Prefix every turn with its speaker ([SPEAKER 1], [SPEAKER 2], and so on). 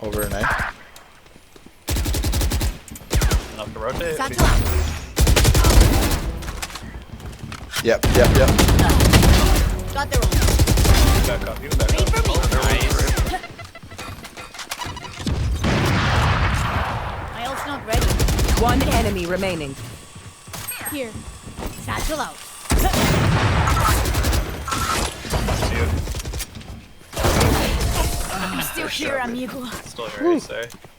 [SPEAKER 1] Over an A.
[SPEAKER 2] Enough to rotate.
[SPEAKER 3] Satchel out.
[SPEAKER 1] Yep.
[SPEAKER 3] Got their own.
[SPEAKER 2] Back up. You can back
[SPEAKER 3] Wait
[SPEAKER 2] up.
[SPEAKER 3] for me.
[SPEAKER 2] Nice.
[SPEAKER 3] My ult's not ready.
[SPEAKER 4] One enemy remaining.
[SPEAKER 3] Here. Satchel out.
[SPEAKER 2] See you.
[SPEAKER 3] I'm still here, amigo.
[SPEAKER 2] Still here, I say.